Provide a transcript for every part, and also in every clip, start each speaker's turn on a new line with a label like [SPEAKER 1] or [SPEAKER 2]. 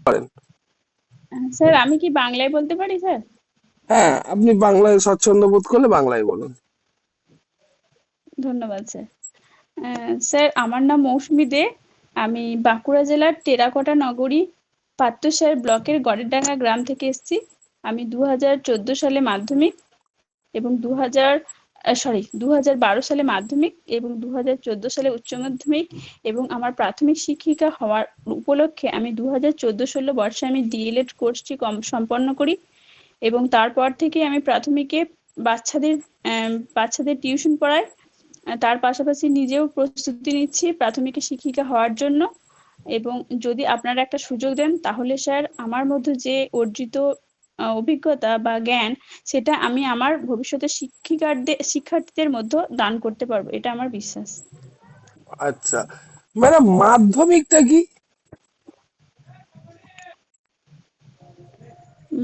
[SPEAKER 1] করেন।
[SPEAKER 2] স্যার আমি কি বাংলায় বলতে পারি স্যার?
[SPEAKER 1] হ্যাঁ, আপনি বাংলায় স্বচ্ছন্দ বোধ করলে বাংলায় বলুন।
[SPEAKER 2] ধন্যবাদ স্যার। স্যার আমার নাম মৌসুমী দে। আমি বাঁকুড়া জেলার টেরাকোটা নগরী পাত্রসাহের ব্লকের গড়েরডাঙ্গা গ্রাম থেকে এসেছি। আমি 2014 সালে মাধ্যমিক এবং 2012 সালে মাধ্যমিক এবং 2014 সালে উচ্চ মাধ্যমিক এবং আমার প্রাথমিক শিক্ষিকা হওয়ার উপলক্ষে আমি 2014-16 বর্ষে আমি ডিএলএড কোর্সটি সম্পন্ন করি এবং তারপর থেকে আমি প্রাথমিকে বাচ্চাদের বাচ্চাদের টিউশন পড়াই। তার পাশাপাশি নিজেও প্রস্তুতি নিচ্ছি প্রাথমিকে শিক্ষিকা হওয়ার জন্য। এবং যদি আপনারা একটা সুযোগ দেন তাহলে স্যার আমার মধ্যে যে অর্জিত অভিজ্ঞতা বা জ্ঞান সেটা আমি আমার ভবিষ্যতে শিক্ষার্থীদের মধ্যে দান করতে পারবো, এটা আমার বিশ্বাস।
[SPEAKER 1] আচ্ছা, ম্যাডাম মাধ্যমিকটা কি?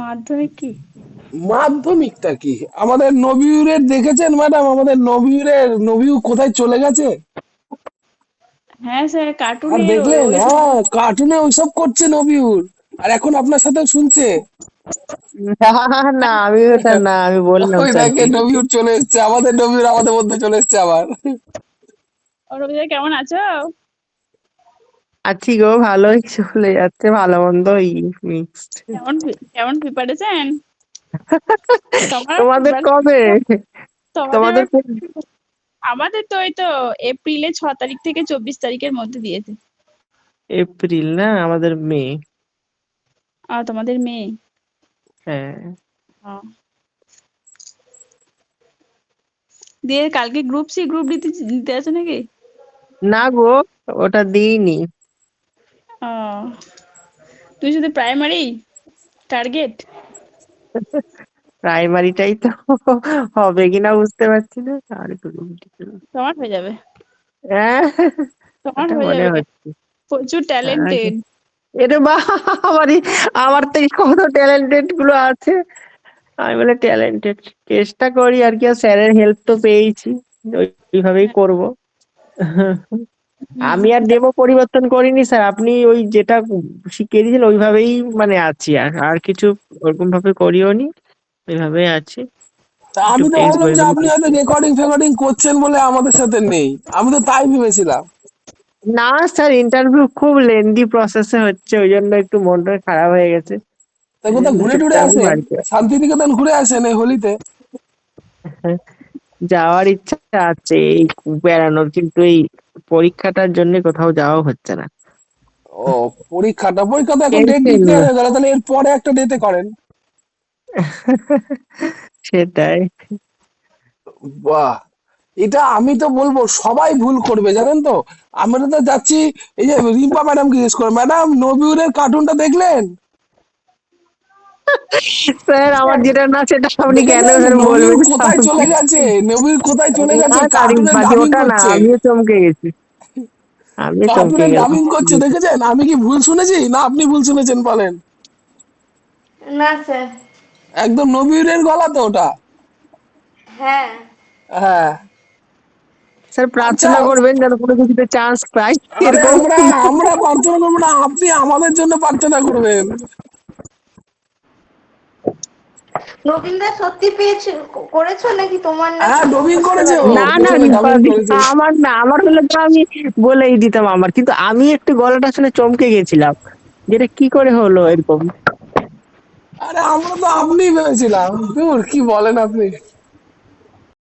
[SPEAKER 2] মাধ্যমিক কি?
[SPEAKER 1] মাধ্যমিকটা কি? আমাদের নবিউরের দেখেছেন ম্যাডাম? আমাদের নবিউ কোথায় চলে গেছে?
[SPEAKER 2] হ্যাঁ স্যার,
[SPEAKER 1] আর
[SPEAKER 2] কার্টুনের
[SPEAKER 1] দেখলেন,
[SPEAKER 2] ওই
[SPEAKER 1] হ্যাঁ, কার্টুনে ওইসব করছে নবিউর, আর এখন আপনার সাথেও শুনছে।
[SPEAKER 3] না, না, আমি ওটা না, আমি বললাম
[SPEAKER 1] ওই
[SPEAKER 3] স্যারকে।
[SPEAKER 1] দেখেন নবিউর চলে এসছে, আমাদের নবিউর আমাদের মধ্যে চলে এসছে আবার।
[SPEAKER 2] রবিদা কেমন আছো?
[SPEAKER 3] আছি গো, ভালোই চলে যাচ্ছে, ভালো মন্দ মিক্সড।
[SPEAKER 2] কেমন কেমন প্রিপারেশন তোমার
[SPEAKER 3] তোমাদের
[SPEAKER 2] এবার?
[SPEAKER 3] কবে?
[SPEAKER 2] তোমাদের
[SPEAKER 3] তোমাদের
[SPEAKER 2] এবার? আমাদের তো এই তো এপ্রিলে 6 তারিখ থেকে 24 তারিখের মধ্যে দিয়েছে।
[SPEAKER 3] এপ্রিল না, আমাদের মে।
[SPEAKER 2] তোমাদের মেয়ে?
[SPEAKER 3] হ্যাঁ।
[SPEAKER 2] আহ, দিয়ে কালকে গ্রুপ সি গ্রুপ ডি দিতে আছে নাকি?
[SPEAKER 3] না গো, ওটা দিইনি।
[SPEAKER 2] আহ, তুই শুধু প্রাইমারি টার্গেট?
[SPEAKER 3] প্রাইমারিটাই তো হবে কিনা বুঝতে পারছি না, আর
[SPEAKER 2] তোমার হয়ে যাবে,
[SPEAKER 3] হ্যাঁ,
[SPEAKER 2] তোমার
[SPEAKER 3] ওটা
[SPEAKER 2] হয়ে
[SPEAKER 3] মনে
[SPEAKER 2] যাবে,
[SPEAKER 3] হচ্ছে।
[SPEAKER 2] প্রচুর
[SPEAKER 3] আগে
[SPEAKER 2] ট্যালেন্টেড।
[SPEAKER 3] এরে বাবারে, আমার থেকে কত ট্যালেন্টেড গুলো আছে। আমি বলে ট্যালেন্টেড, চেষ্টা করি আর কি, আর স্যারের হেল্প তো পেয়েছি, ওইভাবেই করব। আমি আর ডেমো পরিবর্তন করিনি স্যার, আপনি ওই যেটা শিখিয়ে দিয়েছেন ওইভাবেই মানে আছি, আর আর কিছু ওরকম ভাবে করিও নি, ওইভাবেই আছি।
[SPEAKER 1] তা
[SPEAKER 3] একটু
[SPEAKER 1] আমি তো
[SPEAKER 3] টেক্সট
[SPEAKER 1] ভাবলাম যে
[SPEAKER 3] বইগুলো
[SPEAKER 1] আপনি হয়তো
[SPEAKER 3] দেখি।
[SPEAKER 1] রেকর্ডিং ফেকর্ডিং করছেন বলে আমাদের সাথে নেই, আমি তো তাই ভেবেছিলাম।
[SPEAKER 3] না স্যার, ইন্টারভিউ খুব লেন্দি প্রসেসে হচ্ছে, ওই জন্য একটু মনটা খারাপ হয়ে গেছে,
[SPEAKER 1] তা
[SPEAKER 3] ওই
[SPEAKER 1] কোথাও
[SPEAKER 3] জন্য
[SPEAKER 1] ঘুরে টুরে
[SPEAKER 3] চুপচাপ
[SPEAKER 1] আসেন,
[SPEAKER 3] বাড়িতে।
[SPEAKER 1] শান্তিনিকেতন ঘুরে আসেন এই হোলিতে।
[SPEAKER 3] যাওয়ার ইচ্ছা আছে এই বেড়ানোর, কিন্তু এই পরীক্ষাটার জন্য কোথাও যাওয়া হচ্ছে না।
[SPEAKER 1] ও, পরীক্ষা তো এখন ডেট
[SPEAKER 3] টেনশন।
[SPEAKER 1] ডিক্লেয়ার হয়ে গেল, তাহলে এর পরে একটা ডেটে করেন।
[SPEAKER 3] সেটাই।
[SPEAKER 1] বাহ, এটা আমি তো বলবো সবাই ভুল করবে জানেন তো। আমরা তো যাচ্ছি, এই যে রিম্পা ম্যাডাম জিজ্ঞেস করে, ম্যাডাম নবিউরের কার্টুনটা দেখলেন?
[SPEAKER 3] স্যার আমার যেটা না সেটা আপনি কেন
[SPEAKER 1] দেখেছেন
[SPEAKER 3] স্যার
[SPEAKER 1] নবিউর
[SPEAKER 3] বলবেন
[SPEAKER 1] কোথায় চলে
[SPEAKER 3] আমাকে?
[SPEAKER 1] গেছে, নবিউর কোথায় চলে
[SPEAKER 3] না
[SPEAKER 1] গেছে, কার্টুনের
[SPEAKER 3] কারিজমা জি,
[SPEAKER 1] ডাবিং
[SPEAKER 3] ওটা না,
[SPEAKER 1] করছে।
[SPEAKER 3] আমিও চমকে গেছি, আমিও চমকে
[SPEAKER 1] কার্টুনের
[SPEAKER 3] গেলাম।
[SPEAKER 1] ডাবিং করছে, দেখেছেন? আমি কি ভুল শুনেছি না আপনি ভুল শুনেছেন বলেন?
[SPEAKER 4] না স্যার।
[SPEAKER 1] একদম নবিউরের গলা তো ওটা।
[SPEAKER 4] হ্যাঁ।
[SPEAKER 1] হ্যাঁ।
[SPEAKER 3] স্যার
[SPEAKER 1] আচ্ছা,
[SPEAKER 3] প্রার্থনা করবেন যেন কোনো কিছুতে চান্স পাই,
[SPEAKER 1] আরে
[SPEAKER 3] এরকম।
[SPEAKER 1] আমরা আমরা প্রার্থনা করবো না, আপনি আমাদের জন্য প্রার্থনা করবেন।
[SPEAKER 4] নবীনদা সত্যি পেয়েছে, করেছো নাকি তোমার নাকি
[SPEAKER 1] হ্যাঁ, ডবিং
[SPEAKER 4] বুঝতে
[SPEAKER 1] করেছে, ও
[SPEAKER 4] পারিনি।
[SPEAKER 3] না না,
[SPEAKER 1] পেছনে
[SPEAKER 3] রিম্পা
[SPEAKER 1] ডাবিং
[SPEAKER 3] দি,
[SPEAKER 1] করেছে।
[SPEAKER 3] আমার না, আমার হলে তো আমি বলেই দিতাম আমার, কিন্তু আমি একটু গলাটা শুনে চমকে গেছিলাম, যেটা কি করে হলো এরকম।
[SPEAKER 1] আরে আমরা তো আপনি ভেবেছিলাম, দূর কি বলেন আপনি।